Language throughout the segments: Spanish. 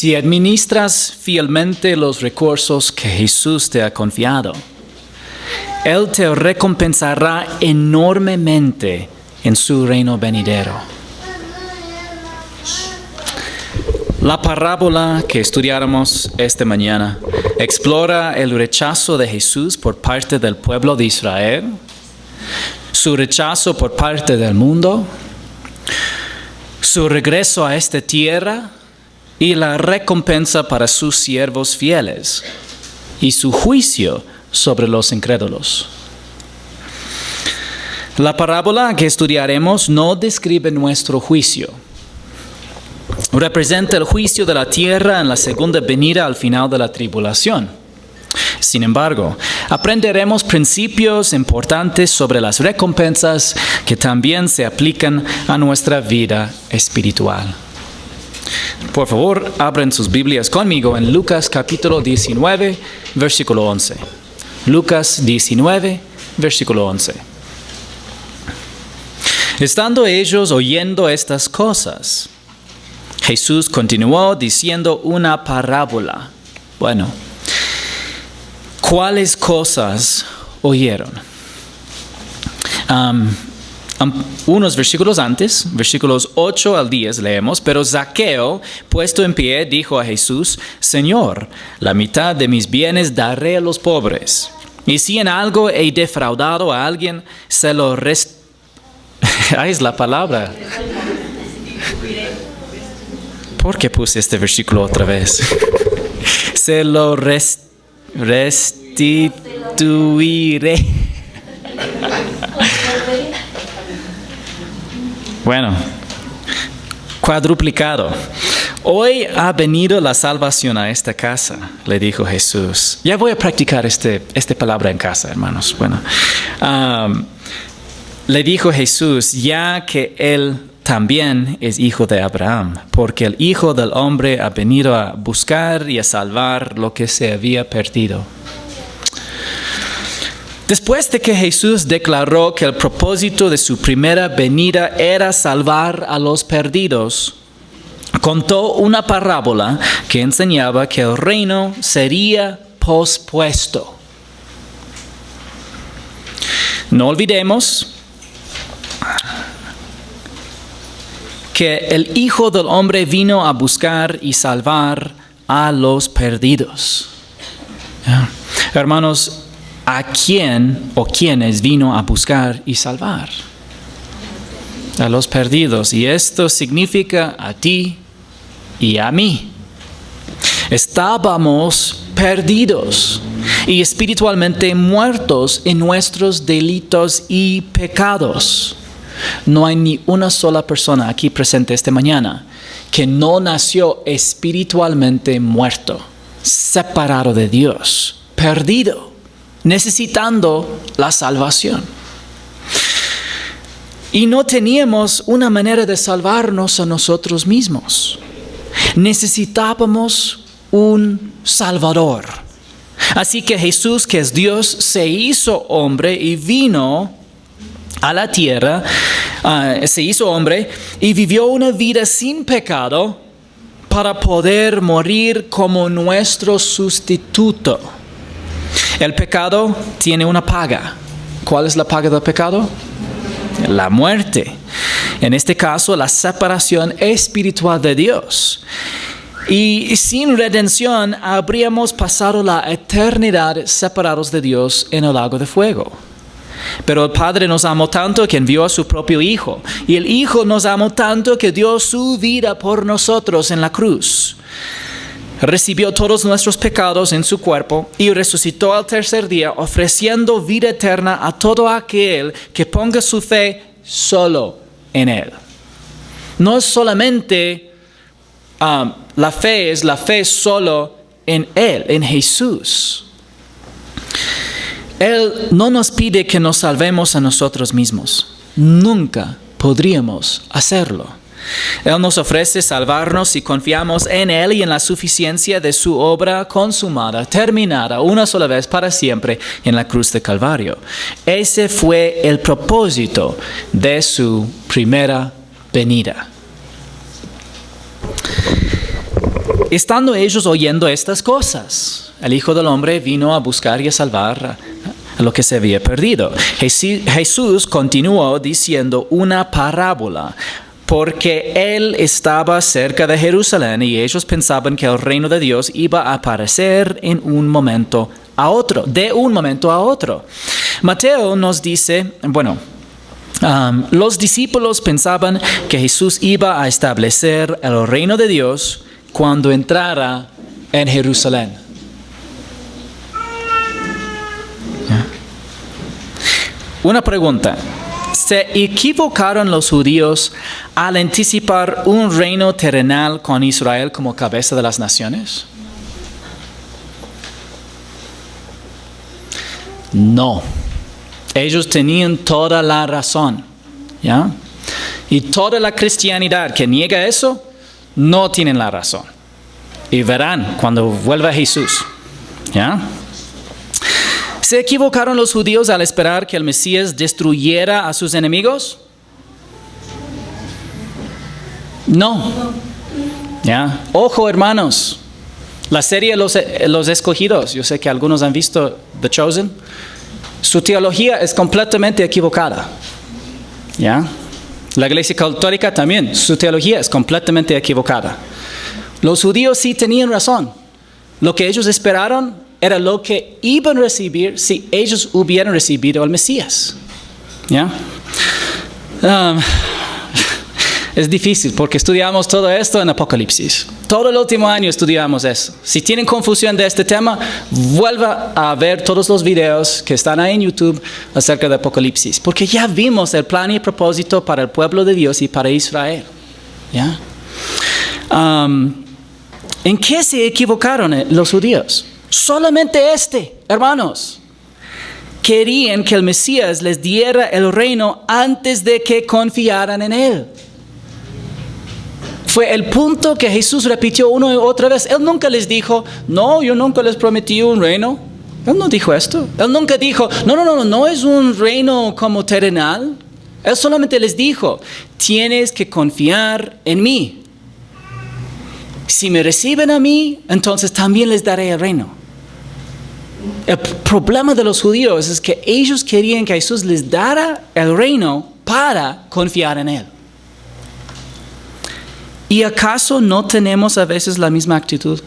Si administras fielmente los recursos que Jesús te ha confiado, Él te recompensará enormemente en su reino venidero. La parábola que estudiáramos esta mañana explora el rechazo de Jesús por parte del pueblo de Israel, su rechazo por parte del mundo, su regreso a esta tierra y la recompensa para sus siervos fieles y su juicio sobre los incrédulos. La parábola que estudiaremos no describe nuestro juicio. Representa el juicio de la tierra en la segunda venida al final de la tribulación. Sin embargo, aprenderemos principios importantes sobre las recompensas que también se aplican a nuestra vida espiritual. Por favor, abran sus Biblias conmigo en Lucas capítulo 19, versículo 11. Lucas 19, versículo 11. Estando ellos oyendo estas cosas, Jesús continuó diciendo una parábola. Bueno, ¿cuáles cosas oyeron? Unos versículos antes, versículos 8 al 10 leemos, pero Zaqueo, puesto en pie, dijo a Jesús: Señor, la mitad de mis bienes daré a los pobres. Y si en algo he defraudado a alguien, se lo Ahí es la palabra. ¿Por qué puse este versículo otra vez? Se lo restituiré. Bueno, cuadruplicado. Hoy ha venido la salvación a esta casa, le dijo Jesús. Ya voy a practicar esta palabra en casa, hermanos. Bueno, le dijo Jesús, ya que Él también es hijo de Abraham, porque el Hijo del Hombre ha venido a buscar y a salvar lo que se había perdido. Después de que Jesús declaró que el propósito de su primera venida era salvar a los perdidos, contó una parábola que enseñaba que el reino sería pospuesto. No olvidemos que el Hijo del Hombre vino a buscar y salvar a los perdidos. Hermanos, ¿a quién o quiénes vino a buscar y salvar? A los perdidos. Y esto significa a ti y a mí. Estábamos perdidos y espiritualmente muertos en nuestros delitos y pecados. No hay ni una sola persona aquí presente esta mañana que no nació espiritualmente muerto, separado de Dios, perdido, necesitando la salvación. Y no teníamos una manera de salvarnos a nosotros mismos. Necesitábamos un Salvador. Así que Jesús, que es Dios, se hizo hombre y vino a la tierra, se hizo hombre y vivió una vida sin pecado para poder morir como nuestro sustituto. El pecado tiene una paga. ¿Cuál es la paga del pecado? La muerte. En este caso, la separación espiritual de Dios. Y sin redención habríamos pasado la eternidad separados de Dios en el lago de fuego. Pero el Padre nos amó tanto que envió a su propio Hijo. Y el Hijo nos amó tanto que dio su vida por nosotros en la cruz. Recibió todos nuestros pecados en su cuerpo y resucitó al tercer día, ofreciendo vida eterna a todo aquel que ponga su fe solo en Él. No es solamente la fe, es la fe solo en Él, en Jesús. Él no nos pide que nos salvemos a nosotros mismos. Nunca podríamos hacerlo. Él nos ofrece salvarnos si confiamos en Él y en la suficiencia de su obra consumada, terminada una sola vez para siempre en la cruz de Calvario. Ese fue el propósito de su primera venida. estando ellos oyendo estas cosas, el Hijo del Hombre vino a buscar y a salvar a lo que se había perdido. Jesús continuó diciendo una parábola, porque él estaba cerca de Jerusalén y ellos pensaban que el reino de Dios iba a aparecer de un momento a otro. Mateo nos dice, los discípulos pensaban que Jesús iba a establecer el reino de Dios cuando entrara en Jerusalén. Una pregunta. ¿Se equivocaron los judíos al anticipar un reino terrenal con Israel como cabeza de las naciones? No. Ellos tenían toda la razón. ¿Ya? Y toda la cristianidad que niega eso, no tienen la razón. Y verán cuando vuelva Jesús. ¿Ya? ¿Se equivocaron los judíos al esperar que el Mesías destruyera a sus enemigos? No. ¿Ya? Ojo, hermanos. La serie Los Escogidos, yo sé que algunos han visto The Chosen. Su teología es completamente equivocada. ¿Ya? La Iglesia Católica también, su teología es completamente equivocada. Los judíos sí tenían razón. Lo que ellos esperaron era lo que iban a recibir si ellos hubieran recibido al Mesías. ¿Ya? Es difícil porque estudiamos todo esto en Apocalipsis. Todo el último año estudiamos eso. Si tienen confusión de este tema, vuelva a ver todos los videos que están ahí en YouTube acerca de Apocalipsis. Porque ya vimos el plan y propósito para el pueblo de Dios y para Israel. ¿Ya? ¿En qué se equivocaron los judíos? Solamente hermanos. Querían que el Mesías les diera el reino antes de que confiaran en él. Fue el punto que Jesús repitió una y otra vez. Él nunca les dijo, no, yo nunca les prometí un reino. Él no dijo esto. Él nunca dijo, no es un reino como terrenal. Él solamente les dijo, tienes que confiar en mí. Si me reciben a mí, entonces también les daré el reino. El problema de los judíos es que ellos querían que Jesús les diera el reino para confiar en él. ¿Y acaso no tenemos a veces la misma actitud?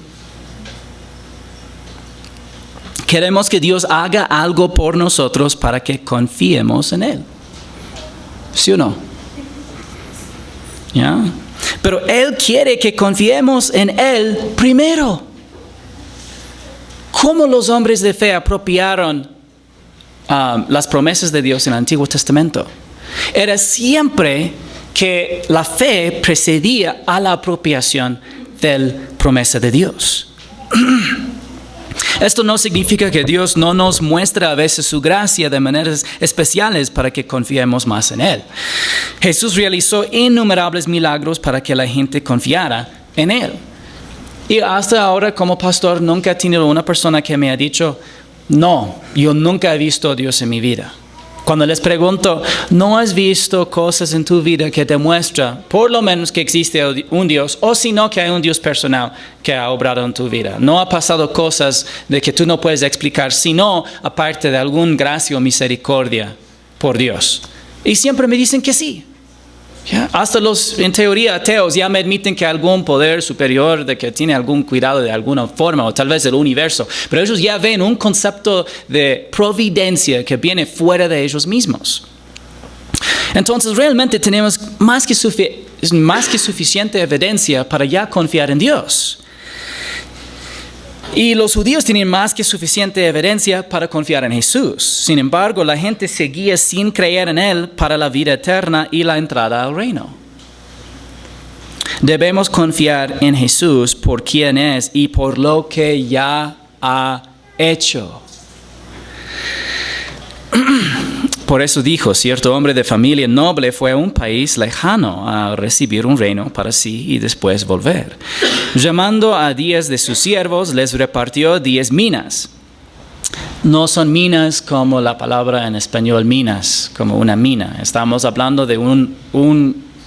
Queremos que Dios haga algo por nosotros para que confiemos en él. ¿Sí o no? ¿Ya? Pero él quiere que confiemos en él primero. ¿Cómo los hombres de fe apropiaron las promesas de Dios en el Antiguo Testamento? Era siempre que la fe precedía a la apropiación de la promesa de Dios. Esto no significa que Dios no nos muestra a veces su gracia de maneras especiales para que confiemos más en Él. Jesús realizó innumerables milagros para que la gente confiara en Él. Y hasta ahora como pastor nunca he tenido una persona que me ha dicho, no, yo nunca he visto a Dios en mi vida. Cuando les pregunto, ¿no has visto cosas en tu vida que demuestran por lo menos que existe un Dios, o si no que hay un Dios personal que ha obrado en tu vida? ¿No ha pasado cosas de que tú no puedes explicar, sino aparte de algún gracia o misericordia por Dios? Y siempre me dicen que sí. ¿Ya? Hasta los, en teoría, ateos ya me admiten que algún poder superior, de que tiene algún cuidado de alguna forma, o tal vez el universo, pero ellos ya ven un concepto de providencia que viene fuera de ellos mismos. Entonces realmente tenemos más que suficiente evidencia para ya confiar en Dios. Y los judíos tenían más que suficiente evidencia para confiar en Jesús. Sin embargo, la gente seguía sin creer en Él para la vida eterna y la entrada al reino. Debemos confiar en Jesús por quien es y por lo que ya ha hecho. Por eso dijo, cierto hombre de familia noble fue a un país lejano a recibir un reino para sí y después volver. Llamando a 10 de sus siervos, les repartió 10 minas. No son minas como la palabra en español minas, como una mina. Estamos hablando de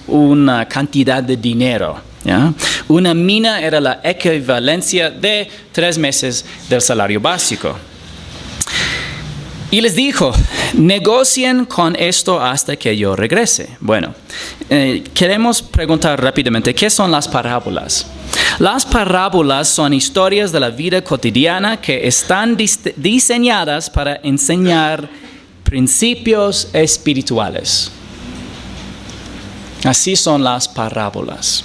una cantidad de dinero. ¿ya? Una mina era la equivalencia de 3 meses del salario básico. Y les dijo, negocien con esto hasta que yo regrese. Bueno, queremos preguntar rápidamente, ¿qué son las parábolas? Las parábolas son historias de la vida cotidiana que están diseñadas para enseñar principios espirituales. Así son las parábolas.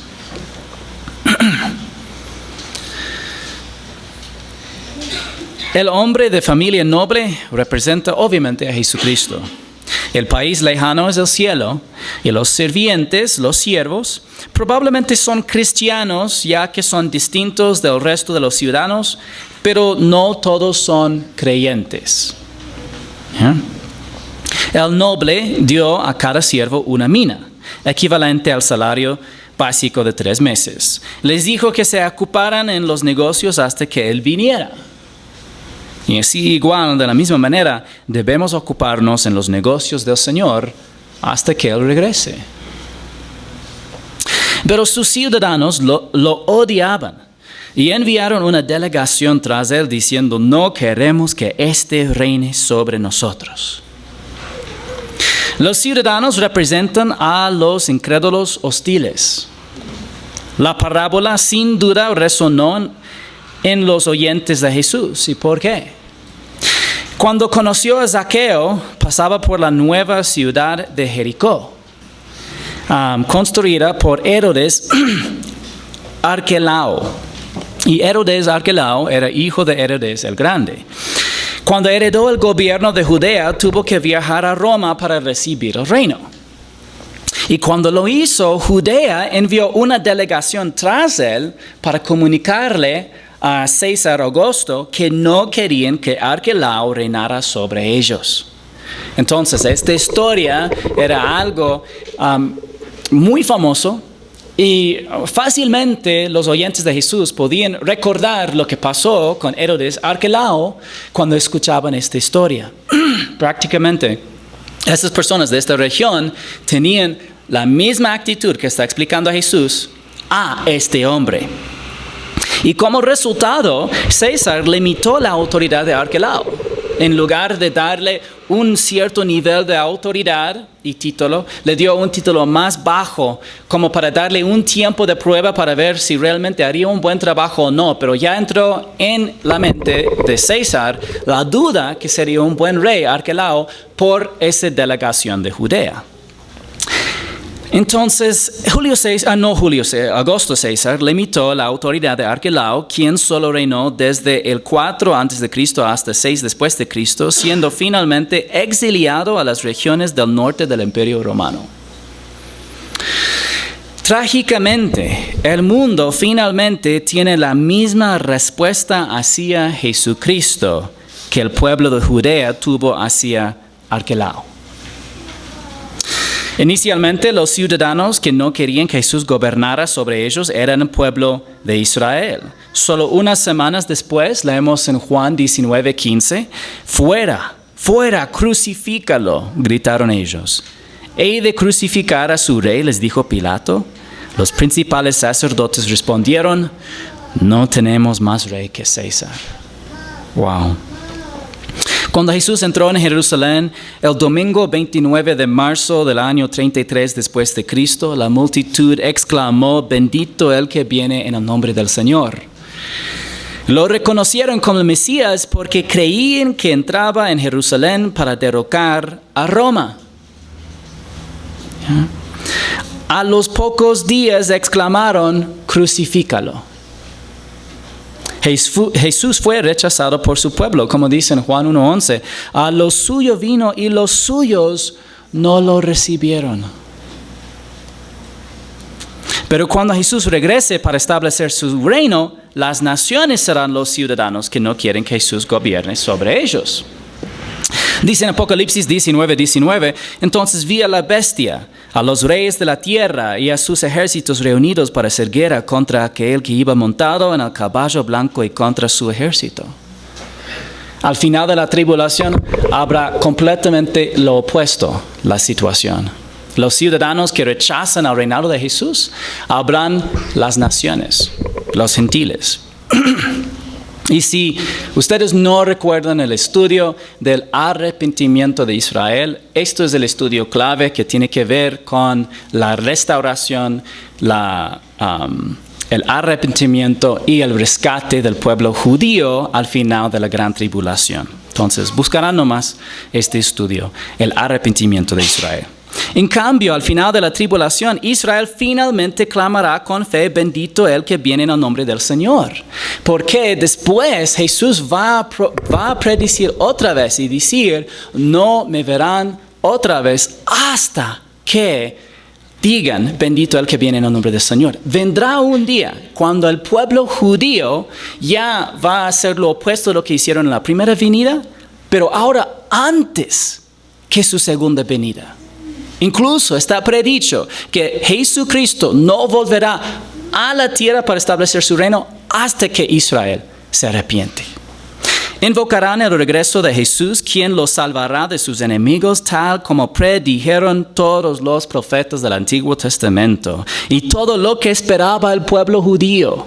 El hombre de familia noble representa obviamente a Jesucristo. El país lejano es el cielo y los sirvientes, los siervos, probablemente son cristianos ya que son distintos del resto de los ciudadanos, pero no todos son creyentes. El noble dio a cada siervo una mina, equivalente al salario básico de 3 meses. Les dijo que se ocuparan en los negocios hasta que él viniera. Y así igual, de la misma manera, debemos ocuparnos en los negocios del Señor hasta que Él regrese. Pero sus ciudadanos lo odiaban y enviaron una delegación tras Él diciendo, no queremos que éste reine sobre nosotros. Los ciudadanos representan a los incrédulos hostiles. La parábola sin duda resonó en los oyentes de Jesús. ¿Y por qué? Cuando conoció a Zaqueo, pasaba por la nueva ciudad de Jericó, construida por Herodes Arquelao. Y Herodes Arquelao era hijo de Herodes el Grande. Cuando heredó el gobierno de Judea, tuvo que viajar a Roma para recibir el reino. Y cuando lo hizo, Judea envió una delegación tras él para comunicarle a César Augusto que no querían que Arquelao reinara sobre ellos. Entonces, esta historia era algo muy famoso y fácilmente los oyentes de Jesús podían recordar lo que pasó con Herodes Arquelao cuando escuchaban esta historia. Prácticamente, estas personas de esta región tenían la misma actitud que está explicando a Jesús a este hombre. Y como resultado, César limitó la autoridad de Arquelao. En lugar de darle un cierto nivel de autoridad y título, le dio un título más bajo, como para darle un tiempo de prueba para ver si realmente haría un buen trabajo o no. Pero ya entró en la mente de César la duda que sería un buen rey Arquelao por esa delegación de Judea. Entonces, Augusto César limitó la autoridad de Arquelao, quien solo reinó desde el 4 a.C. hasta 6 después de Cristo, siendo finalmente exiliado a las regiones del norte del Imperio Romano. Trágicamente, el mundo finalmente tiene la misma respuesta hacia Jesucristo que el pueblo de Judea tuvo hacia Arquelao. Inicialmente, los ciudadanos que no querían que Jesús gobernara sobre ellos eran el pueblo de Israel. Solo unas semanas después, leemos en Juan 19:15, fuera, crucifícalo, gritaron ellos. ¿He de crucificar a su rey?, les dijo Pilato. Los principales sacerdotes respondieron, no tenemos más rey que César. Wow. Cuando Jesús entró en Jerusalén el domingo 29 de marzo del año 33 después de Cristo, la multitud exclamó, bendito el que viene en el nombre del Señor. Lo reconocieron como el Mesías porque creían que entraba en Jerusalén para derrocar a Roma. A los pocos días exclamaron, crucifícalo. Jesús fue rechazado por su pueblo, como dice en Juan 1:11. A lo suyo vino y los suyos no lo recibieron. Pero cuando Jesús regrese para establecer su reino, las naciones serán los ciudadanos que no quieren que Jesús gobierne sobre ellos. Dice en Apocalipsis 19:19, entonces vi a la bestia, a los reyes de la tierra y a sus ejércitos reunidos para hacer guerra contra aquel que iba montado en el caballo blanco y contra su ejército. Al final de la tribulación habrá completamente lo opuesto la situación. los ciudadanos que rechazan al reinado de Jesús, habrán las naciones, los gentiles. Y si ustedes no recuerdan el estudio del arrepentimiento de Israel, esto es el estudio clave que tiene que ver con la restauración, el arrepentimiento y el rescate del pueblo judío al final de la gran tribulación. Entonces, buscarán nomás este estudio, el arrepentimiento de Israel. En cambio, al final de la tribulación, Israel finalmente clamará con fe, bendito el que viene en el nombre del Señor. Porque después Jesús va a predecir otra vez y decir, no me verán otra vez hasta que digan, bendito el que viene en el nombre del Señor. Vendrá un día cuando el pueblo judío ya va a hacer lo opuesto a lo que hicieron en la primera venida, pero ahora antes que su segunda venida. Incluso está predicho que Jesucristo no volverá a la tierra para establecer su reino hasta que Israel se arrepiente. Invocarán el regreso de Jesús, quien los salvará de sus enemigos, tal como predijeron todos los profetas del Antiguo Testamento y todo lo que esperaba el pueblo judío.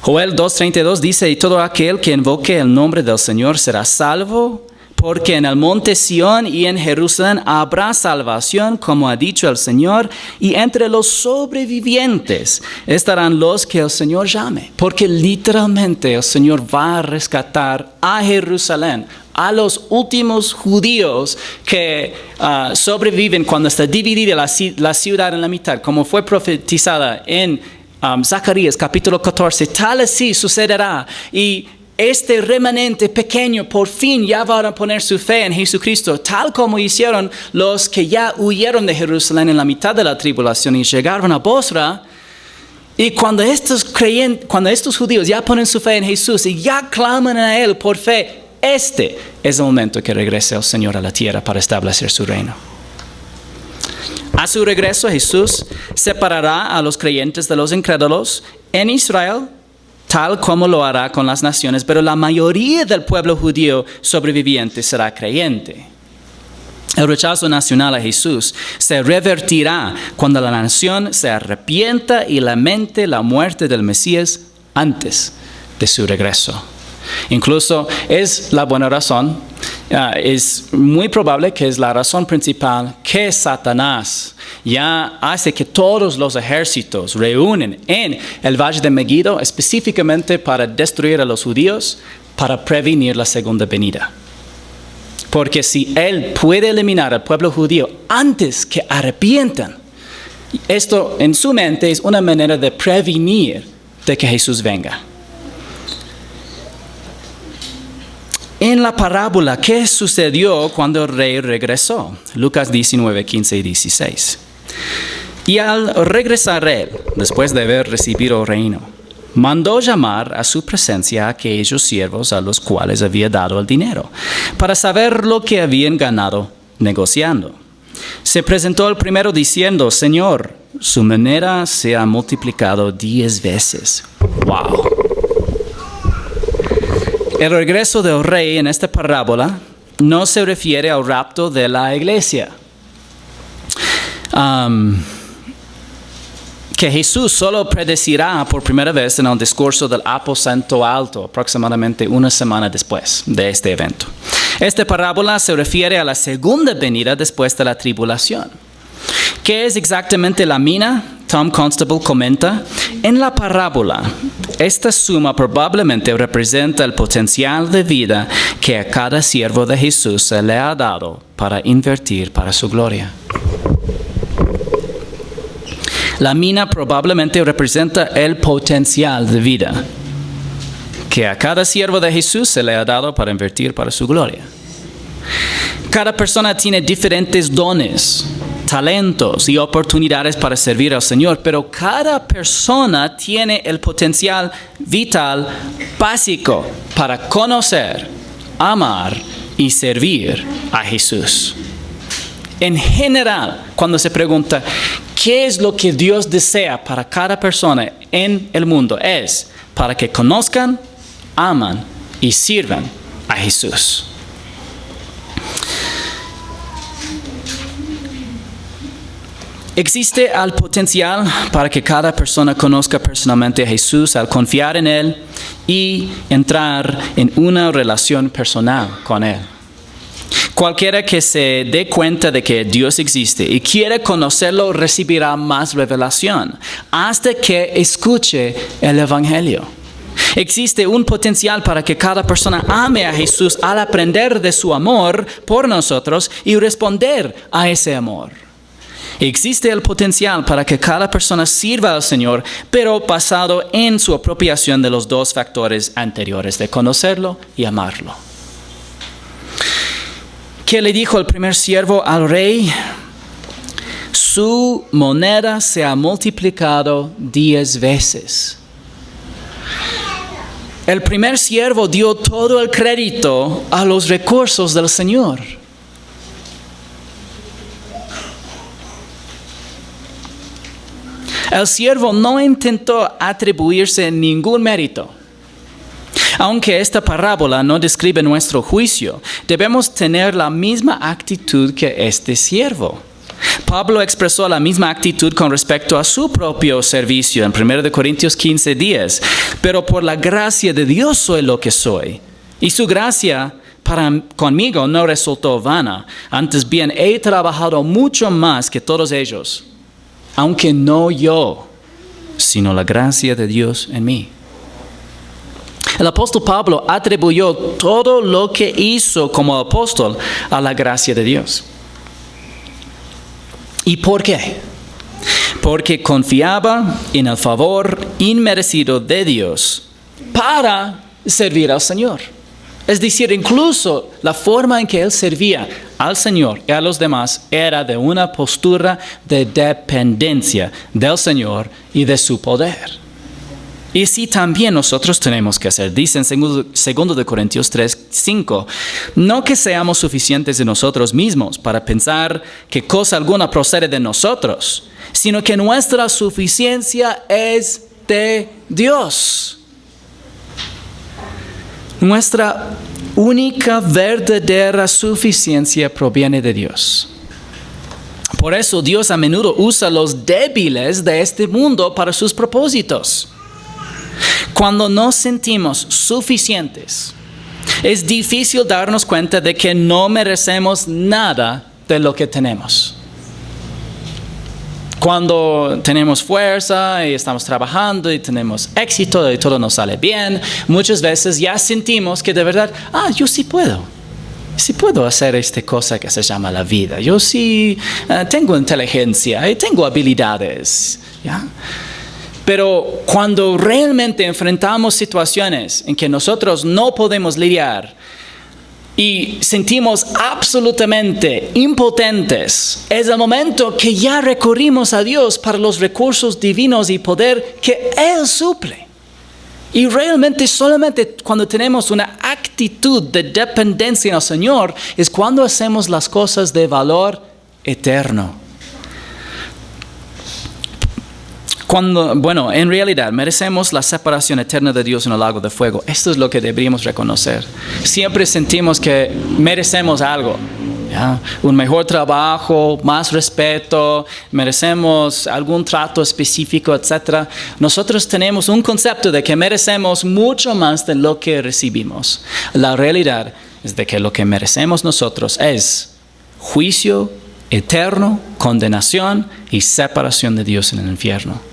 Joel 2:32 dice, y todo aquel que invoque el nombre del Señor será salvo, porque en el monte Sión y en Jerusalén habrá salvación, como ha dicho el Señor, y entre los sobrevivientes estarán los que el Señor llame. Porque literalmente el Señor va a rescatar a Jerusalén, a los últimos judíos que sobreviven cuando está dividida la ciudad en la mitad, como fue profetizada en Zacarías capítulo 14. Tal así sucederá, y este remanente pequeño por fin ya van a poner su fe en Jesucristo, tal como hicieron los que ya huyeron de Jerusalén en la mitad de la tribulación y llegaron a Bosra. Y cuando estos judíos ya ponen su fe en Jesús y ya claman a Él por fe, este es el momento que regrese el Señor a la tierra para establecer su reino. A su regreso, Jesús separará a los creyentes de los incrédulos en Israel, tal como lo hará con las naciones, pero la mayoría del pueblo judío sobreviviente será creyente. El rechazo nacional a Jesús se revertirá cuando la nación se arrepienta y lamente la muerte del Mesías antes de su regreso. Incluso es la buena razón, es muy probable que es la razón principal que Satanás ya hace que todos los ejércitos reúnen en el Valle de Megiddo específicamente para destruir a los judíos, para prevenir la segunda venida. Porque si él puede eliminar al pueblo judío antes que arrepientan, esto en su mente es una manera de prevenir de que Jesús venga. En la parábola, ¿qué sucedió cuando el rey regresó? Lucas 19, 15 y 16. Y al regresar él, después de haber recibido el reino, mandó llamar a su presencia a aquellos siervos a los cuales había dado el dinero, para saber lo que habían ganado negociando. Se presentó el primero diciendo, Señor, su moneda se ha multiplicado 10 veces. ¡Wow! El regreso del rey en esta parábola no se refiere al rapto de la iglesia. Que Jesús solo predecirá por primera vez en el discurso del aposento alto, aproximadamente una semana después de este evento. Esta parábola se refiere a la segunda venida después de la tribulación. ¿Qué es exactamente la mina? Tom Constable comenta, en la parábola, esta suma probablemente representa el potencial de vida que a cada siervo de Jesús se le ha dado para invertir para su gloria. La mina probablemente representa el potencial de vida que a cada siervo de Jesús se le ha dado para invertir para su gloria. Cada persona tiene diferentes dones, talentos y oportunidades para servir al Señor, pero cada persona tiene el potencial vital básico para conocer, amar y servir a Jesús. En general, cuando se pregunta qué es lo que Dios desea para cada persona en el mundo, es para que conozcan, aman y sirvan a Jesús. Existe el potencial para que cada persona conozca personalmente a Jesús al confiar en Él y entrar en una relación personal con Él. Cualquiera que se dé cuenta de que Dios existe y quiere conocerlo recibirá más revelación hasta que escuche el Evangelio. Existe un potencial para que cada persona ame a Jesús al aprender de su amor por nosotros y responder a ese amor. Existe el potencial para que cada persona sirva al Señor, pero basado en su apropiación de los dos factores anteriores, de conocerlo y amarlo. ¿Qué le dijo el primer siervo al rey? Su moneda se ha multiplicado 10 veces. El primer siervo dio todo el crédito a los recursos del Señor. El siervo no intentó atribuirse ningún mérito. Aunque esta parábola no describe nuestro juicio, debemos tener la misma actitud que este siervo. Pablo expresó la misma actitud con respecto a su propio servicio en 1 Corintios 15:10. Pero por la gracia de Dios soy lo que soy. Y su gracia conmigo no resultó vana. Antes bien, he trabajado mucho más que todos ellos. Aunque no yo, sino la gracia de Dios en mí. El apóstol Pablo atribuyó todo lo que hizo como apóstol a la gracia de Dios. ¿Y por qué? Porque confiaba en el favor inmerecido de Dios para servir al Señor. Es decir, incluso la forma en que él servía al Señor y a los demás era de una postura de dependencia del Señor y de su poder. Y así también nosotros tenemos que hacer. Dice en 2 Corintios 3:5, no que seamos suficientes de nosotros mismos para pensar que cosa alguna procede de nosotros, sino que nuestra suficiencia es de Dios. Nuestra única verdadera suficiencia proviene de Dios. Por eso Dios a menudo usa los débiles de este mundo para sus propósitos. Cuando nos sentimos suficientes, es difícil darnos cuenta de que no merecemos nada de lo que tenemos. Cuando tenemos fuerza y estamos trabajando y tenemos éxito y todo nos sale bien, muchas veces ya sentimos que de verdad, yo sí puedo hacer esta cosa que se llama la vida. Yo sí tengo inteligencia y tengo habilidades, ¿ya? Pero cuando realmente enfrentamos situaciones en que nosotros no podemos lidiar y sentimos absolutamente impotentes, es el momento que ya recurrimos a Dios para los recursos divinos y poder que Él suple. Y realmente solamente cuando tenemos una actitud de dependencia en el Señor es cuando hacemos las cosas de valor eterno. En realidad merecemos la separación eterna de Dios en el lago de fuego. Esto es lo que deberíamos reconocer. Siempre sentimos que merecemos algo, ¿ya? Un mejor trabajo, más respeto, merecemos algún trato específico, etc. Nosotros tenemos un concepto de que merecemos mucho más de lo que recibimos. La realidad es de que lo que merecemos nosotros es juicio eterno, condenación y separación de Dios en el infierno.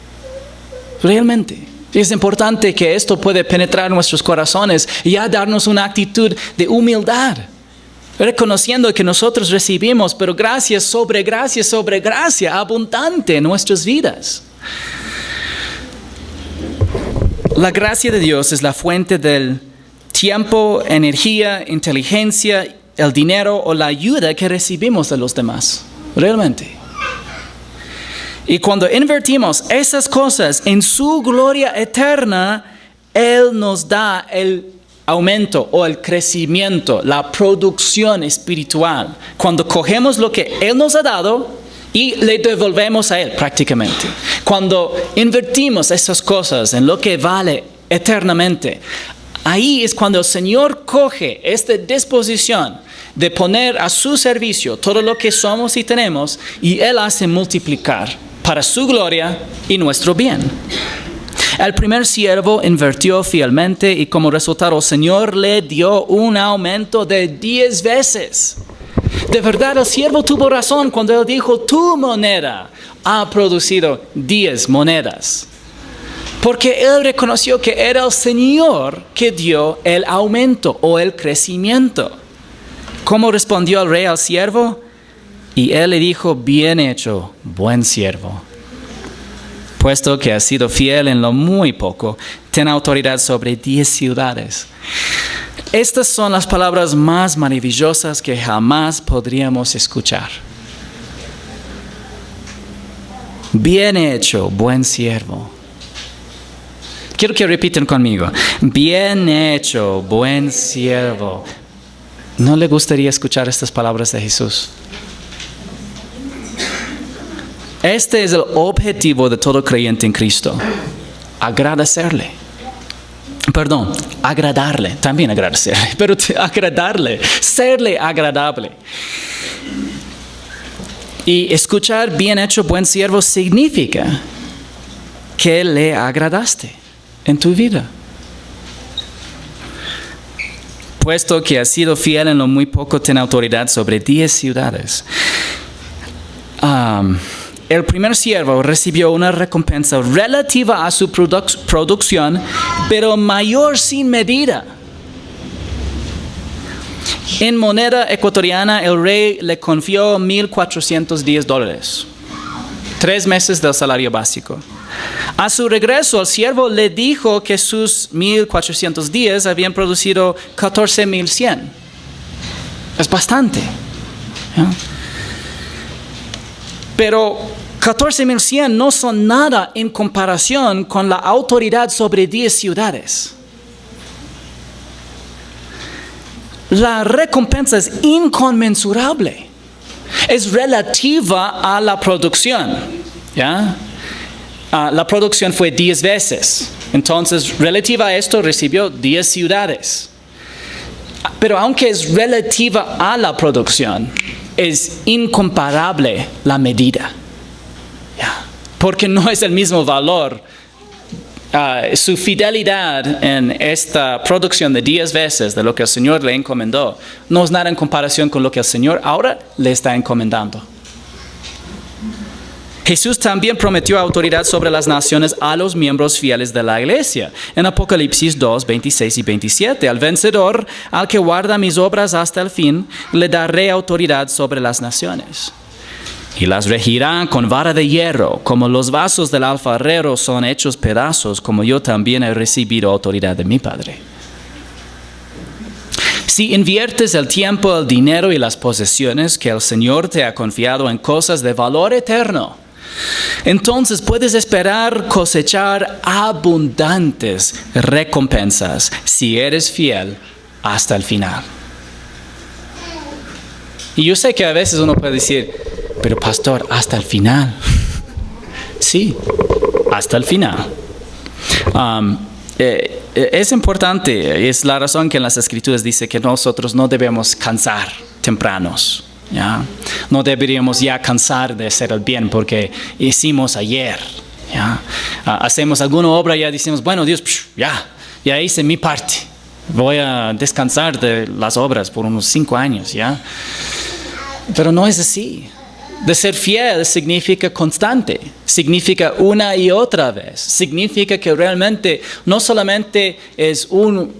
Realmente. Es importante que esto pueda penetrar nuestros corazones y ya darnos una actitud de humildad, reconociendo que nosotros recibimos, pero gracia sobre gracia, abundante en nuestras vidas. La gracia de Dios es la fuente del tiempo, energía, inteligencia, el dinero o la ayuda que recibimos de los demás. Realmente. Y cuando invertimos esas cosas en su gloria eterna, Él nos da el aumento o el crecimiento, la producción espiritual. Cuando cogemos lo que Él nos ha dado y le devolvemos a Él prácticamente. Cuando invertimos esas cosas en lo que vale eternamente, ahí es cuando el Señor coge esta disposición de poner a su servicio todo lo que somos y tenemos, y Él hace multiplicar para su gloria y nuestro bien. El primer siervo invirtió fielmente y como resultado el Señor le dio un aumento de 10 veces. De verdad, el siervo tuvo razón cuando Él dijo, tu moneda ha producido 10 monedas. Porque Él reconoció que era el Señor que dio el aumento o el crecimiento. ¿Cómo respondió el rey al siervo? Y Él le dijo, bien hecho, buen siervo. Puesto que has sido fiel en lo muy poco, ten autoridad sobre 10 ciudades. Estas son las palabras más maravillosas que jamás podríamos escuchar. Bien hecho, buen siervo. Quiero que repiten conmigo. Bien hecho, buen siervo. ¿No le gustaría escuchar estas palabras de Jesús? Este es el objetivo de todo creyente en Cristo. Agradarle. También agradecerle, pero agradarle, serle agradable. Y escuchar bien hecho, buen siervo significa que le agradaste en tu vida. Puesto que has sido fiel en lo muy poco, ten autoridad sobre 10 ciudades. El primer siervo recibió una recompensa relativa a su producción, pero mayor sin medida. En moneda ecuatoriana, el rey le confió $1,410, 3 meses del salario básico. A su regreso, el siervo le dijo que sus 1,410 habían producido 14,100. Es bastante. ¿Ya? Pero 14,100 no son nada en comparación con la autoridad sobre 10 ciudades. La recompensa es inconmensurable. Es relativa a la producción. ¿Ya? La producción fue 10 veces. Entonces, relativa a esto, recibió 10 ciudades. Pero aunque es relativa a la producción, es incomparable la medida. Porque no es el mismo valor. Su fidelidad en esta producción de 10 veces de lo que el Señor le encomendó no es nada en comparación con lo que el Señor ahora le está encomendando. Jesús también prometió autoridad sobre las naciones a los miembros fieles de la iglesia. En Apocalipsis 2, 26 y 27, al vencedor, al que guarda mis obras hasta el fin, le daré autoridad sobre las naciones. Y las regirá con vara de hierro, como los vasos del alfarero son hechos pedazos, como yo también he recibido autoridad de mi Padre. Si inviertes el tiempo, el dinero y las posesiones que el Señor te ha confiado en cosas de valor eterno, entonces puedes esperar cosechar abundantes recompensas si eres fiel hasta el final. Y yo sé que a veces uno puede decir, pero pastor, ¿hasta el final? Sí, hasta el final. Es importante, es la razón que en las Escrituras dice que nosotros no debemos cansar tempranos. ¿Ya? No deberíamos ya cansar de hacer el bien porque hicimos ayer. ¿Ya? Hacemos alguna obra y ya decimos, bueno Dios, ya hice mi parte. Voy a descansar de las obras por unos 5 años. ¿Ya? Pero no es así. De ser fiel significa constante, significa una y otra vez, significa que realmente no solamente es un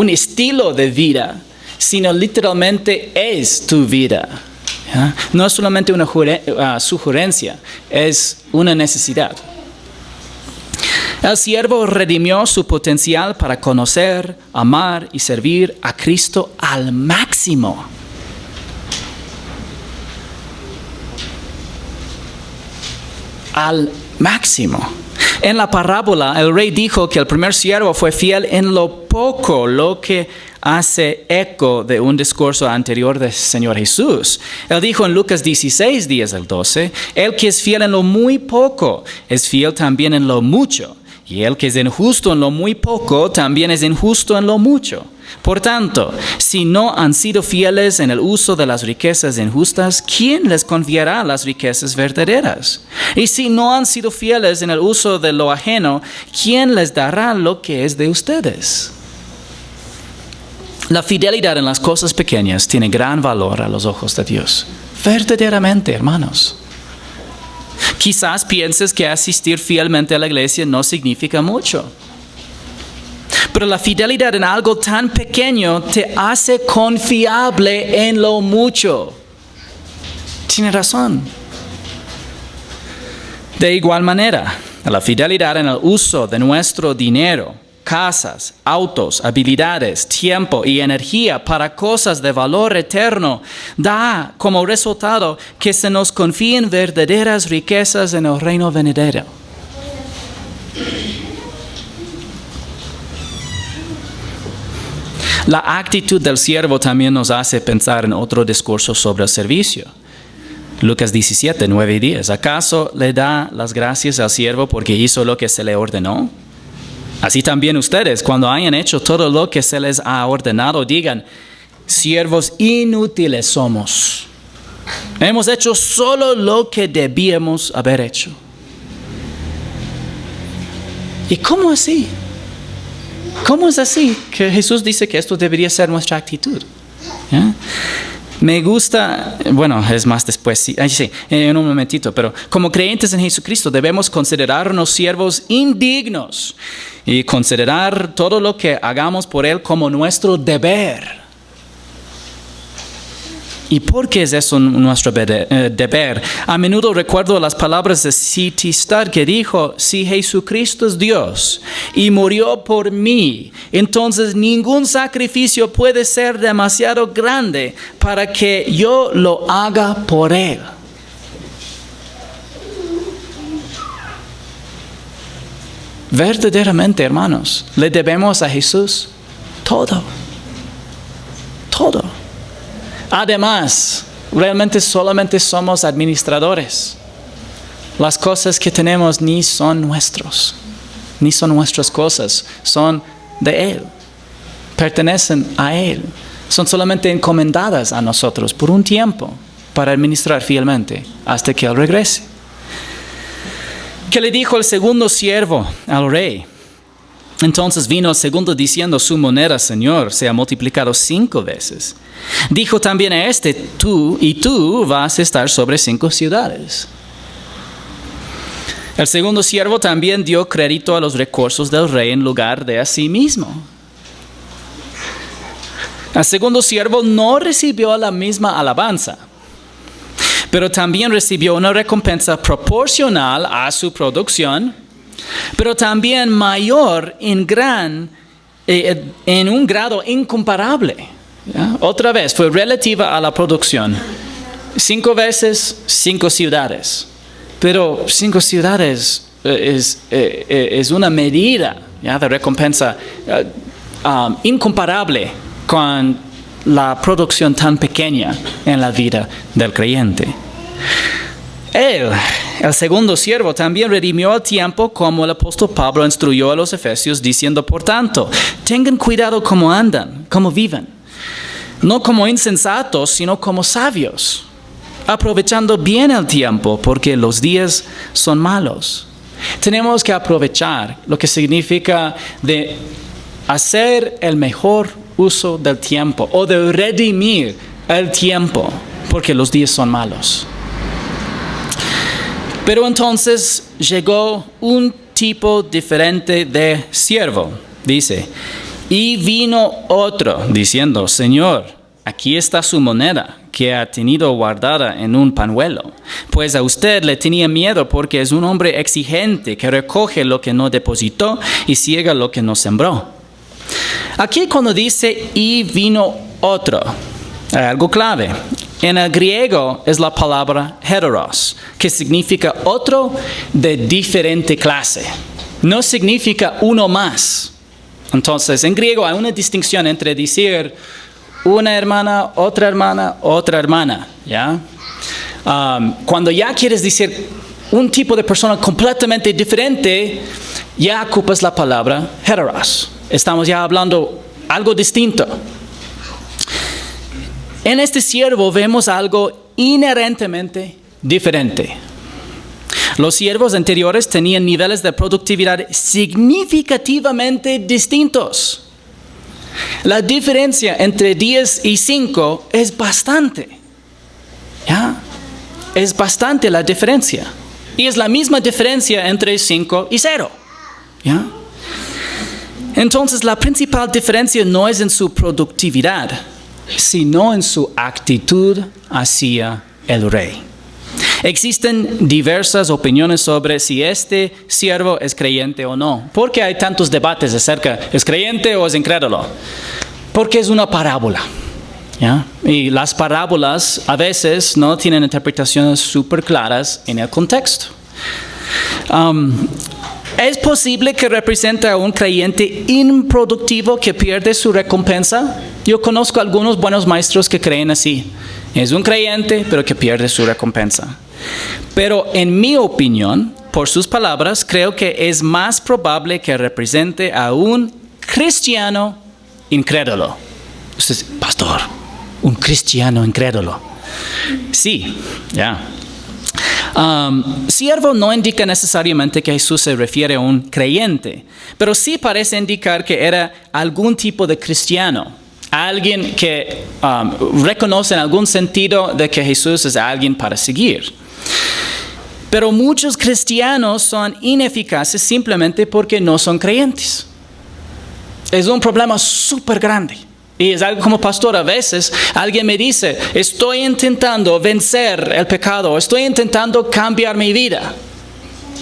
estilo de vida, sino literalmente es tu vida. ¿Ya? No es solamente una sugerencia, es una necesidad. El siervo redimió su potencial para conocer, amar y servir a Cristo al máximo. Al máximo. En la parábola, el rey dijo que el primer siervo fue fiel en lo poco, lo que hace eco de un discurso anterior del Señor Jesús. Él dijo en Lucas 16, 10 al 12, el que es fiel en lo muy poco, es fiel también en lo mucho. Y el que es injusto en lo muy poco, también es injusto en lo mucho. Por tanto, si no han sido fieles en el uso de las riquezas injustas, ¿quién les confiará las riquezas verdaderas? Y si no han sido fieles en el uso de lo ajeno, ¿quién les dará lo que es de ustedes? La fidelidad en las cosas pequeñas tiene gran valor a los ojos de Dios. Verdaderamente, hermanos. Quizás pienses que asistir fielmente a la iglesia no significa mucho. Pero la fidelidad en algo tan pequeño te hace confiable en lo mucho. Tiene razón. De igual manera, la fidelidad en el uso de nuestro dinero, casas, autos, habilidades, tiempo y energía para cosas de valor eterno da como resultado que se nos confíen verdaderas riquezas en el reino venidero. La actitud del siervo también nos hace pensar en otro discurso sobre el servicio. Lucas 17, 9 y 10. ¿Acaso le da las gracias al siervo porque hizo lo que se le ordenó? Así también ustedes, cuando hayan hecho todo lo que se les ha ordenado, digan, siervos inútiles somos. Hemos hecho solo lo que debíamos haber hecho. ¿Y cómo así? ¿Cómo es así que Jesús dice que esto debería ser nuestra actitud? ¿Ya? Me gusta, bueno, es más después, sí, en un momentito, pero como creyentes en Jesucristo debemos considerarnos siervos indignos y considerar todo lo que hagamos por Él como nuestro deber. ¿Y por qué es eso nuestro deber? A menudo recuerdo las palabras de C.T. Studd que dijo, si Jesucristo es Dios y murió por mí, entonces ningún sacrificio puede ser demasiado grande para que yo lo haga por Él. Verdaderamente, hermanos, le debemos a Jesús todo. Todo. Además, realmente solamente somos administradores. Las cosas que tenemos ni son nuestras cosas, son de Él, pertenecen a Él, son solamente encomendadas a nosotros por un tiempo para administrar fielmente hasta que Él regrese. ¿Qué le dijo el segundo siervo al rey? Entonces vino el segundo diciendo, su moneda, Señor, se ha multiplicado 5 veces. Dijo también a este, tú vas a estar sobre 5 ciudades. El segundo siervo también dio crédito a los recursos del rey en lugar de a sí mismo. El segundo siervo no recibió la misma alabanza, pero también recibió una recompensa proporcional a su producción, pero también mayor en un grado incomparable. ¿Ya? Otra vez, fue relativa a la producción. 5 veces, 5 ciudades. Pero 5 ciudades es una medida, ¿ya?, de recompensa incomparable con la producción tan pequeña en la vida del creyente. Él, el segundo siervo, también redimió el tiempo, como el apóstol Pablo instruyó a los efesios, diciendo, por tanto, tengan cuidado cómo andan, cómo viven, no como insensatos, sino como sabios, aprovechando bien el tiempo, porque los días son malos. Tenemos que aprovechar, lo que significa de hacer el mejor uso del tiempo, o de redimir el tiempo, porque los días son malos. Pero entonces llegó un tipo diferente de siervo, dice, y vino otro diciendo, Señor, aquí está su moneda que ha tenido guardada en un pañuelo, pues a usted le tenía miedo porque es un hombre exigente que recoge lo que no depositó y ciega lo que no sembró. Aquí cuando dice y vino otro, hay algo clave. En el griego es la palabra heteros, que significa otro de diferente clase. No significa uno más. Entonces, en griego hay una distinción entre decir una hermana, otra hermana, ¿ya? Cuando ya quieres decir un tipo de persona completamente diferente, ya ocupas la palabra heteros. Estamos ya hablando algo distinto. En este siervo vemos algo inherentemente diferente. Los siervos anteriores tenían niveles de productividad significativamente distintos. La diferencia entre 10 y 5 es bastante. ¿Ya? Es bastante la diferencia. Y es la misma diferencia entre 5 y 0. ¿Ya? Entonces, la principal diferencia no es en su productividad, sino en su actitud hacia el rey. Existen diversas opiniones sobre si este siervo es creyente o no. ¿Por qué hay tantos debates acerca, ¿es creyente o es incrédulo? Porque es una parábola. ¿Ya? Y las parábolas a veces no tienen interpretaciones súper claras en el contexto. ¿Es posible que represente a un creyente improductivo que pierde su recompensa? Yo conozco algunos buenos maestros que creen así. Es un creyente, pero que pierde su recompensa. Pero en mi opinión, por sus palabras, creo que es más probable que represente a un cristiano incrédulo. Usted dice, pastor, un cristiano incrédulo. Sí, ya. Siervo no indica necesariamente que Jesús se refiere a un creyente, pero sí parece indicar que era algún tipo de cristiano, alguien que reconoce en algún sentido de que Jesús es alguien para seguir. Pero muchos cristianos son ineficaces simplemente porque no son creyentes. Es un problema súper grande. Y es algo como pastor, a veces alguien me dice, estoy intentando vencer el pecado, estoy intentando cambiar mi vida.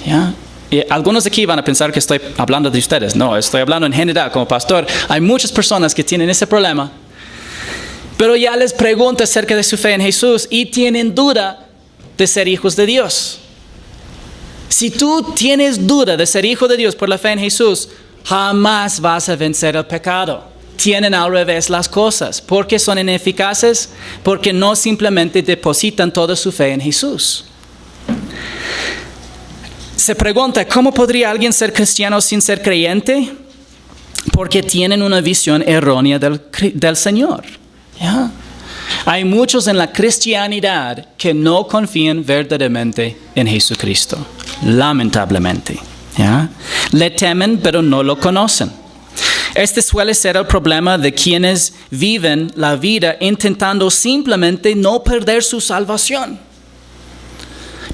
¿Ya? Y algunos de aquí van a pensar que estoy hablando de ustedes. No, estoy hablando en general como pastor. Hay muchas personas que tienen ese problema. Pero ya les pregunto acerca de su fe en Jesús y tienen duda de ser hijos de Dios. Si tú tienes duda de ser hijo de Dios por la fe en Jesús, jamás vas a vencer el pecado. Tienen al revés las cosas. ¿Por qué son ineficaces? Porque no simplemente depositan toda su fe en Jesús. Se pregunta, ¿cómo podría alguien ser cristiano sin ser creyente? Porque tienen una visión errónea del Señor. ¿Ya? Hay muchos en la cristianidad que no confían verdaderamente en Jesucristo. Lamentablemente. ¿Ya? Le temen, pero no lo conocen. Este suele ser el problema de quienes viven la vida intentando simplemente no perder su salvación.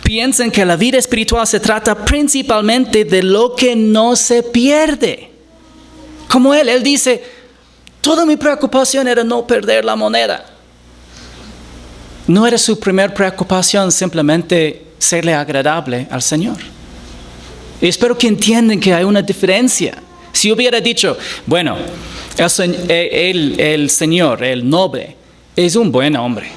Piensan que la vida espiritual se trata principalmente de lo que no se pierde. Como él dice, toda mi preocupación era no perder la moneda. No era su primera preocupación simplemente serle agradable al Señor. Y espero que entiendan que hay una diferencia. Si hubiera dicho, bueno, el Señor, el noble, es un buen hombre,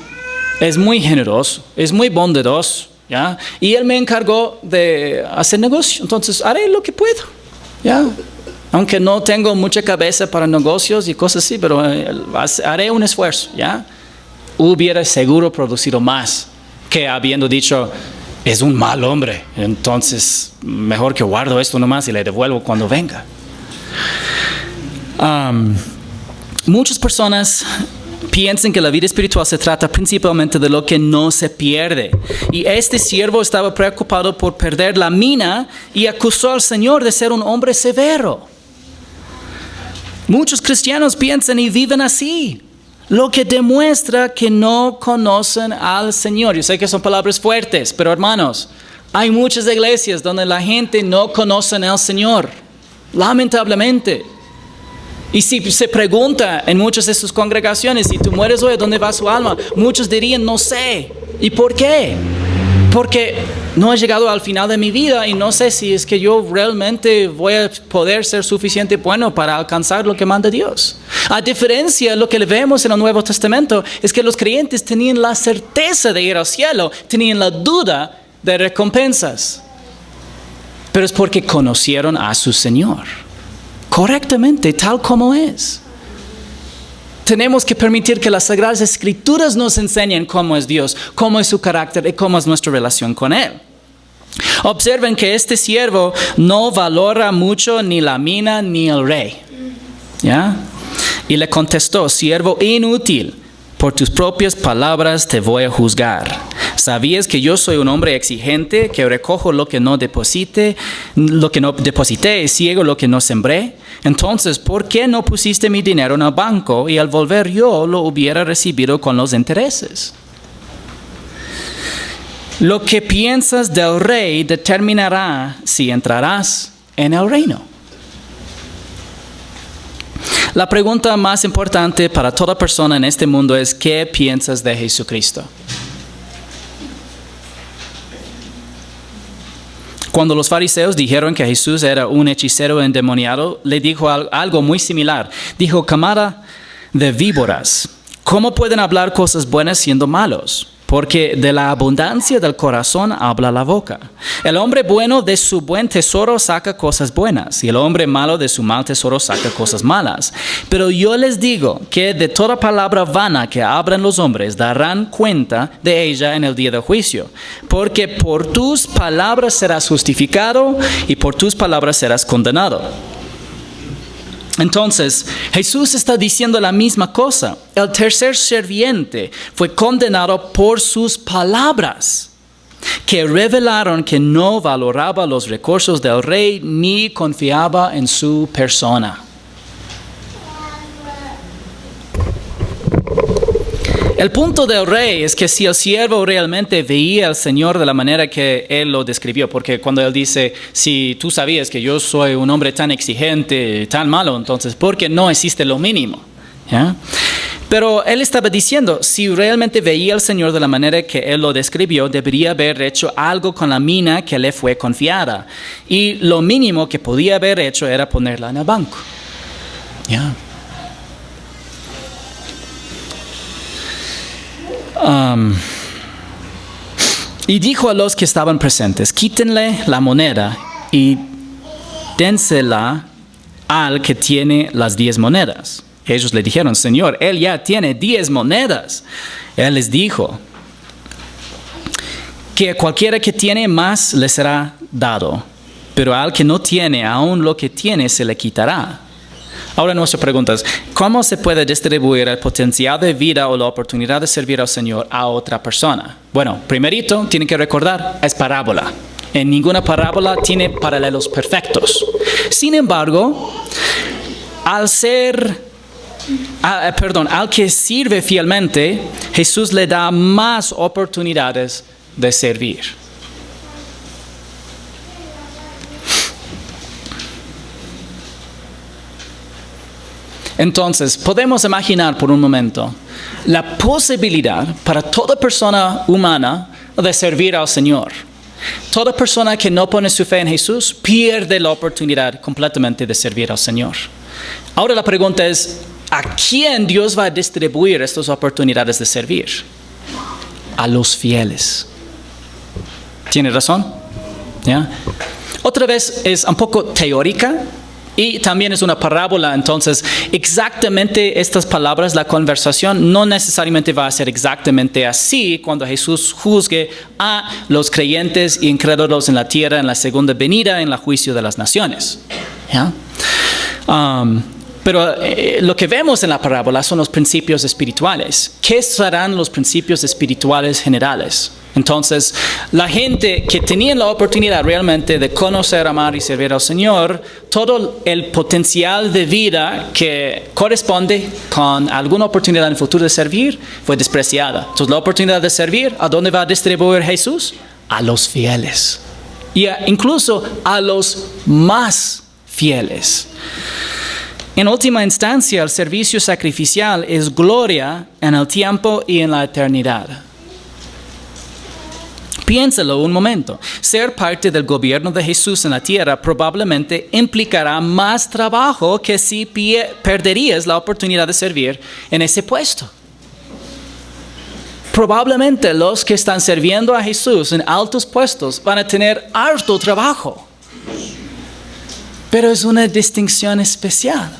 es muy generoso, es muy bondadoso, ¿ya? Y Él me encargó de hacer negocio, entonces haré lo que puedo, ¿ya? Aunque no tengo mucha cabeza para negocios y cosas así, pero haré un esfuerzo, ¿ya? Hubiera seguro producido más que habiendo dicho, es un mal hombre, entonces mejor que guardo esto nomás y le devuelvo cuando venga. Muchas personas piensan que la vida espiritual se trata principalmente de lo que no se pierde. Y este siervo estaba preocupado por perder la mina y acusó al Señor de ser un hombre severo. Muchos cristianos piensan y viven así, lo que demuestra que no conocen al Señor. Yo sé que son palabras fuertes, pero hermanos, hay muchas iglesias donde la gente no conoce al Señor. Lamentablemente. Y si se pregunta en muchas de sus congregaciones, si tú mueres hoy, ¿a dónde va su alma? Muchos dirían, no sé. ¿Y por qué? Porque no he llegado al final de mi vida y no sé si es que yo realmente voy a poder ser suficiente bueno para alcanzar lo que manda Dios. A diferencia de lo que vemos en el Nuevo Testamento, es que los creyentes tenían la certeza de ir al cielo, tenían la duda de recompensas. Pero es porque conocieron a su Señor correctamente, tal como es. Tenemos que permitir que las Sagradas Escrituras nos enseñen cómo es Dios, cómo es su carácter y cómo es nuestra relación con Él. Observen que este siervo no valora mucho ni la mina ni el rey. ¿Ya? Y le contestó: siervo inútil, por tus propias palabras te voy a juzgar. ¿Sabías que yo soy un hombre exigente, que recojo lo que no deposité y ciego lo que no sembré? Entonces, ¿por qué no pusiste mi dinero en el banco y al volver yo lo hubiera recibido con los intereses? Lo que piensas del rey determinará si entrarás en el reino. La pregunta más importante para toda persona en este mundo es: ¿qué piensas de Jesucristo? Cuando los fariseos dijeron que Jesús era un hechicero endemoniado, le dijo algo muy similar. Dijo: camada de víboras, ¿cómo pueden hablar cosas buenas siendo malos? Porque de la abundancia del corazón habla la boca. El hombre bueno de su buen tesoro saca cosas buenas, y el hombre malo de su mal tesoro saca cosas malas. Pero yo les digo que de toda palabra vana que hablan los hombres darán cuenta de ella en el día del juicio. Porque por tus palabras serás justificado y por tus palabras serás condenado. Entonces, Jesús está diciendo la misma cosa. El tercer sirviente fue condenado por sus palabras, que revelaron que no valoraba los recursos del rey ni confiaba en su persona. El punto del rey es que si el siervo realmente veía al Señor de la manera que él lo describió, porque cuando él dice: si tú sabías que yo soy un hombre tan exigente, tan malo, entonces ¿por qué no hiciste lo mínimo? ¿Ya? Pero él estaba diciendo: si realmente veía al Señor de la manera que él lo describió, debería haber hecho algo con la mina que le fue confiada. Y lo mínimo que podía haber hecho era ponerla en el banco. ¿Ya? Y dijo a los que estaban presentes: quítenle la moneda y dénsela al que tiene las 10 monedas. Ellos le dijeron: Señor, él ya tiene 10 monedas. Él les dijo que a cualquiera que tiene más le será dado, pero al que no tiene, aún lo que tiene se le quitará. Ahora nuestra pregunta es: ¿cómo se puede distribuir el potencial de vida o la oportunidad de servir al Señor a otra persona? Bueno, primerito, tienen que recordar, es parábola. En ninguna parábola tiene paralelos perfectos. Sin embargo, al que sirve fielmente, Jesús le da más oportunidades de servir. Entonces, podemos imaginar por un momento la posibilidad para toda persona humana de servir al Señor. Toda persona que no pone su fe en Jesús pierde la oportunidad completamente de servir al Señor. Ahora la pregunta es: ¿a quién Dios va a distribuir estas oportunidades de servir? A los fieles. ¿Tiene razón? ¿Ya? Otra vez es un poco teórica. Y también es una parábola, entonces exactamente estas palabras, la conversación no necesariamente va a ser exactamente así cuando Jesús juzgue a los creyentes e incrédulos en la tierra en la segunda venida, en el juicio de las naciones. ¿Ya? Pero lo que vemos en la parábola son los principios espirituales. ¿Qué serán los principios espirituales generales? Entonces, la gente que tenía la oportunidad realmente de conocer, amar y servir al Señor, todo el potencial de vida que corresponde con alguna oportunidad en el futuro de servir fue despreciada. Entonces, la oportunidad de servir, ¿a dónde va a distribuir Jesús? A los fieles. Y incluso a los más fieles. En última instancia, el servicio sacrificial es gloria en el tiempo y en la eternidad. Piénsalo un momento. Ser parte del gobierno de Jesús en la tierra probablemente implicará más trabajo que si perderías la oportunidad de servir en ese puesto. Probablemente los que están sirviendo a Jesús en altos puestos van a tener harto trabajo. Pero es una distinción especial.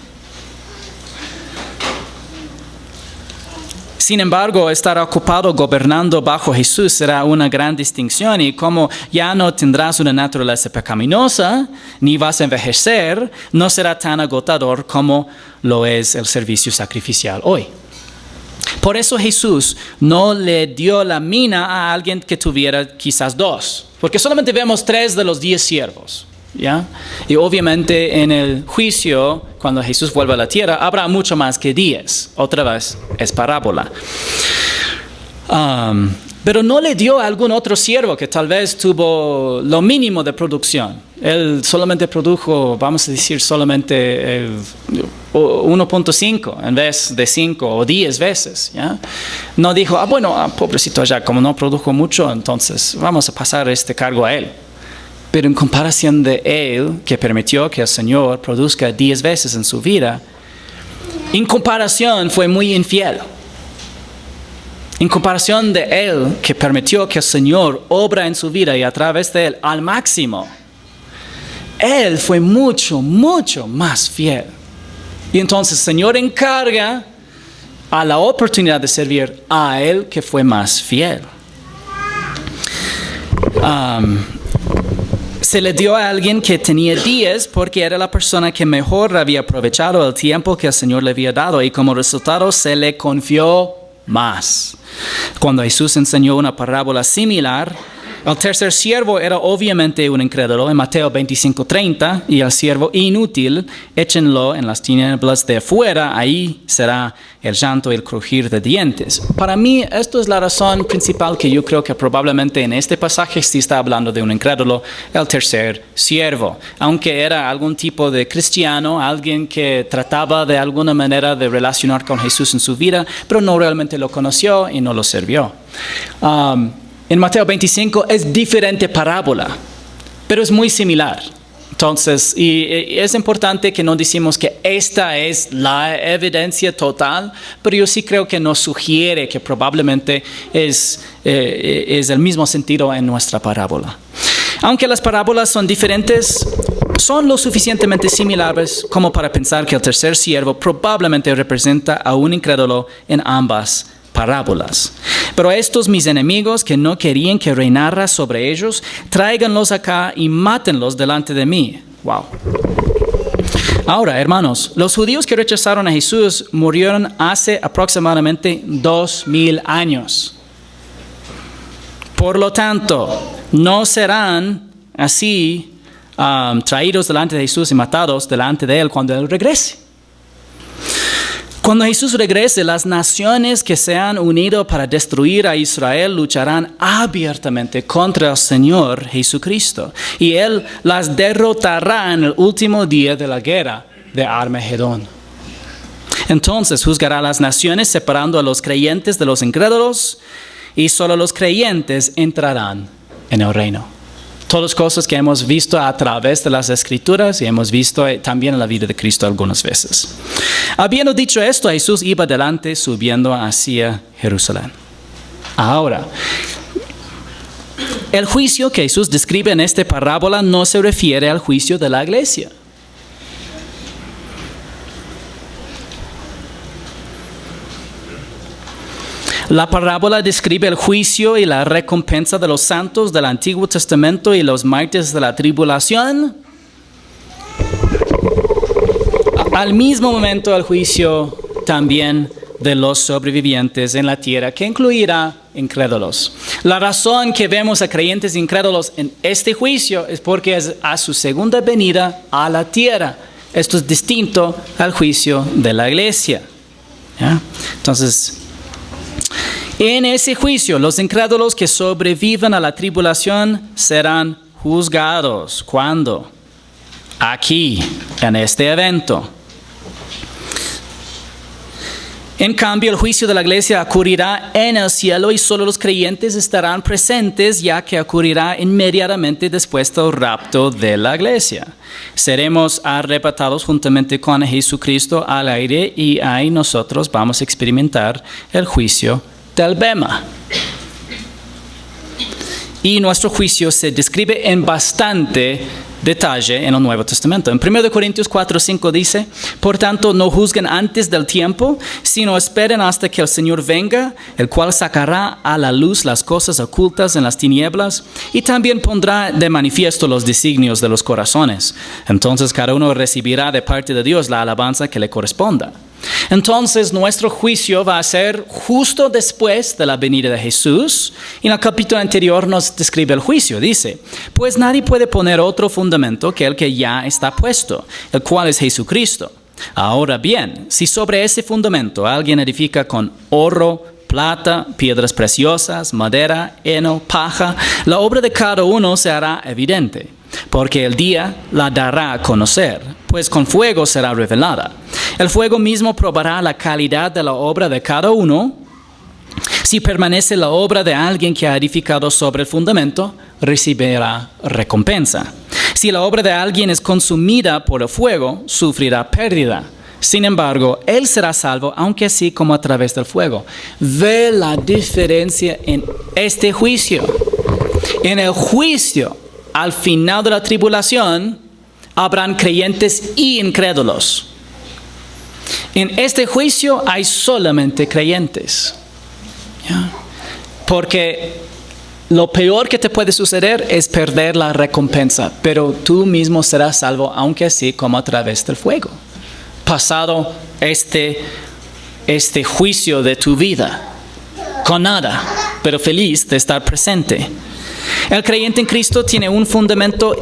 Sin embargo, estar ocupado gobernando bajo Jesús será una gran distinción, y como ya no tendrás una naturaleza pecaminosa, ni vas a envejecer, no será tan agotador como lo es el servicio sacrificial hoy. Por eso Jesús no le dio la mina a alguien que tuviera quizás 2, porque solamente vemos 3 de los 10 siervos. ¿Ya? Y obviamente en el juicio, cuando Jesús vuelva a la tierra, habrá mucho más que 10. Otra vez es parábola. Pero no le dio a algún otro siervo que tal vez tuvo lo mínimo de producción. Él solamente produjo, vamos a decir, solamente 1.5 en vez de 5 o 10 veces. ¿Ya? No dijo, pobrecito allá, como no produjo mucho, entonces vamos a pasar este cargo a él. Pero en comparación de él, que permitió que el Señor produzca 10 veces en su vida, en comparación fue muy infiel. En comparación de él, que permitió que el Señor obra en su vida y a través de él al máximo, él fue mucho, mucho más fiel. Y entonces el Señor encarga a la oportunidad de servir a él que fue más fiel. Se le dio a alguien que tenía 10 porque era la persona que mejor había aprovechado el tiempo que el Señor le había dado, y como resultado se le confió más. Cuando Jesús enseñó una parábola similar, el tercer siervo era obviamente un incrédulo en Mateo 25:30, y el siervo inútil, échenlo en las tinieblas de afuera, ahí será el llanto y el crujir de dientes. Para mí, esto es la razón principal que yo creo que probablemente en este pasaje sí está hablando de un incrédulo, el tercer siervo. Aunque era algún tipo de cristiano, alguien que trataba de alguna manera de relacionar con Jesús en su vida, pero no realmente lo conoció y no lo sirvió. En Mateo 25 es diferente parábola, pero es muy similar. Entonces, y es importante que no decimos que esta es la evidencia total, pero yo sí creo que nos sugiere que probablemente es el mismo sentido en nuestra parábola. Aunque las parábolas son diferentes, son lo suficientemente similares como para pensar que el tercer siervo probablemente representa a un incrédulo en ambas parábolas. Pero estos mis enemigos que no querían que reinara sobre ellos, tráiganlos acá y mátenlos delante de mí. Wow. Ahora, hermanos, los judíos que rechazaron a Jesús murieron hace aproximadamente 2000 años. Por lo tanto, no serán así traídos delante de Jesús y matados delante de Él cuando Él regrese. Cuando Jesús regrese, las naciones que se han unido para destruir a Israel lucharán abiertamente contra el Señor Jesucristo, y Él las derrotará en el último día de la guerra de Armagedón. Entonces juzgará a las naciones separando a los creyentes de los incrédulos, y solo los creyentes entrarán en el reino. Todas cosas que hemos visto a través de las Escrituras y hemos visto también en la vida de Cristo algunas veces. Habiendo dicho esto, Jesús iba adelante subiendo hacia Jerusalén. Ahora, el juicio que Jesús describe en esta parábola no se refiere al juicio de la iglesia. La parábola describe el juicio y la recompensa de los santos del Antiguo Testamento y los mártires de la tribulación. Al mismo momento, el juicio también de los sobrevivientes en la tierra, que incluirá incrédulos. La razón que vemos a creyentes incrédulos en este juicio es porque es a su segunda venida a la tierra. Esto es distinto al juicio de la iglesia. ¿Ya? Entonces, en ese juicio, los incrédulos que sobrevivan a la tribulación serán juzgados. ¿Cuándo? Aquí, en este evento. En cambio, el juicio de la iglesia ocurrirá en el cielo y solo los creyentes estarán presentes, ya que ocurrirá inmediatamente después del rapto de la iglesia. Seremos arrebatados juntamente con Jesucristo al aire, y ahí nosotros vamos a experimentar el juicio del Bema. Y nuestro juicio se describe en bastante detalle en el Nuevo Testamento. En 1 Corintios 4:5 dice, por tanto, no juzguen antes del tiempo, sino esperen hasta que el Señor venga, el cual sacará a la luz las cosas ocultas en las tinieblas y también pondrá de manifiesto los designios de los corazones. Entonces cada uno recibirá de parte de Dios la alabanza que le corresponda. Entonces nuestro juicio va a ser justo después de la venida de Jesús. Y en el capítulo anterior nos describe el juicio. Dice, pues nadie puede poner otro fundamento que el que ya está puesto, el cual es Jesucristo. Ahora bien, si sobre ese fundamento alguien edifica con oro, plata, piedras preciosas, madera, heno, paja, la obra de cada uno se hará evidente, porque el día la dará a conocer, pues con fuego será revelada. El fuego mismo probará la calidad de la obra de cada uno. Si permanece la obra de alguien que ha edificado sobre el fundamento, recibirá recompensa. Si la obra de alguien es consumida por el fuego, sufrirá pérdida. Sin embargo, él será salvo, aunque así como a través del fuego. Ve la diferencia en este juicio. En el juicio, al final de la tribulación, habrán creyentes y incrédulos. En este juicio hay solamente creyentes. ¿Ya? Porque lo peor que te puede suceder es perder la recompensa, pero tú mismo serás salvo, aunque así como a través del fuego. Pasado este juicio de tu vida, con nada, pero feliz de estar presente. El creyente en Cristo tiene un fundamento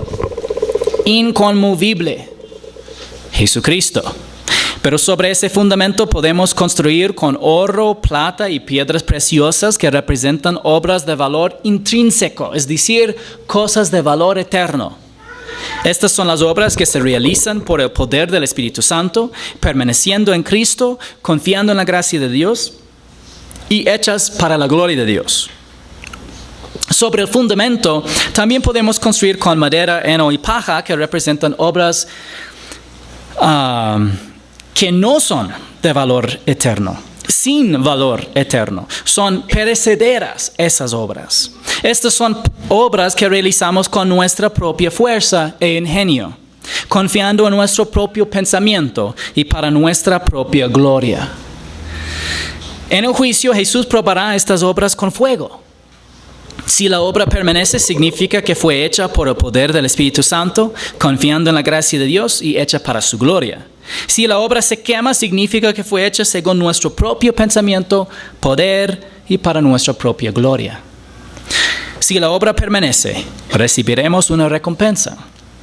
inconmovible, Jesucristo. Pero sobre ese fundamento podemos construir con oro, plata y piedras preciosas que representan obras de valor intrínseco, es decir, cosas de valor eterno. Estas son las obras que se realizan por el poder del Espíritu Santo, permaneciendo en Cristo, confiando en la gracia de Dios y hechas para la gloria de Dios. Sobre el fundamento también podemos construir con madera, heno y paja que representan obras que no son de valor eterno, sin valor eterno. Son perecederas esas obras. Estas son obras que realizamos con nuestra propia fuerza e ingenio, confiando en nuestro propio pensamiento y para nuestra propia gloria. En el juicio, Jesús probará estas obras con fuego. Si la obra permanece, significa que fue hecha por el poder del Espíritu Santo, confiando en la gracia de Dios y hecha para su gloria. Si la obra se quema, significa que fue hecha según nuestro propio pensamiento, poder y para nuestra propia gloria. Si la obra permanece, recibiremos una recompensa.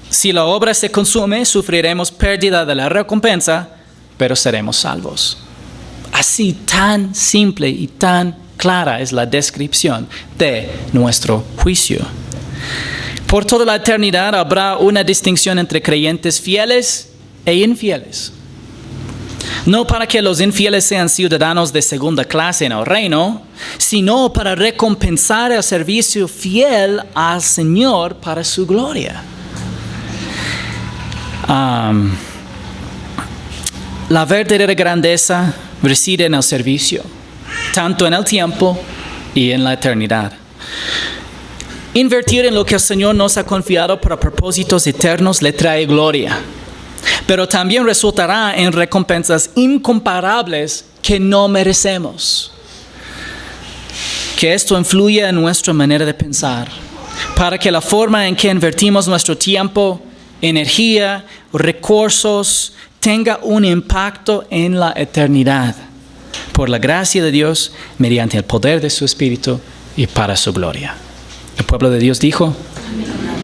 Si la obra se consume, sufriremos pérdida de la recompensa, pero seremos salvos. Así tan simple y tan clara es la descripción de nuestro juicio. Por toda la eternidad habrá una distinción entre creyentes fieles e infieles. No para que los infieles sean ciudadanos de segunda clase en el reino, sino para recompensar el servicio fiel al Señor para su gloria. La verdadera grandeza reside en el servicio, tanto en el tiempo y en la eternidad. Invertir en lo que el Señor nos ha confiado para propósitos eternos le trae gloria, pero también resultará en recompensas incomparables que no merecemos. Que esto influya en nuestra manera de pensar, para que la forma en que invertimos nuestro tiempo, energía, recursos, tenga un impacto en la eternidad, por la gracia de Dios, mediante el poder de su Espíritu y para su gloria. El pueblo de Dios dijo: Amén.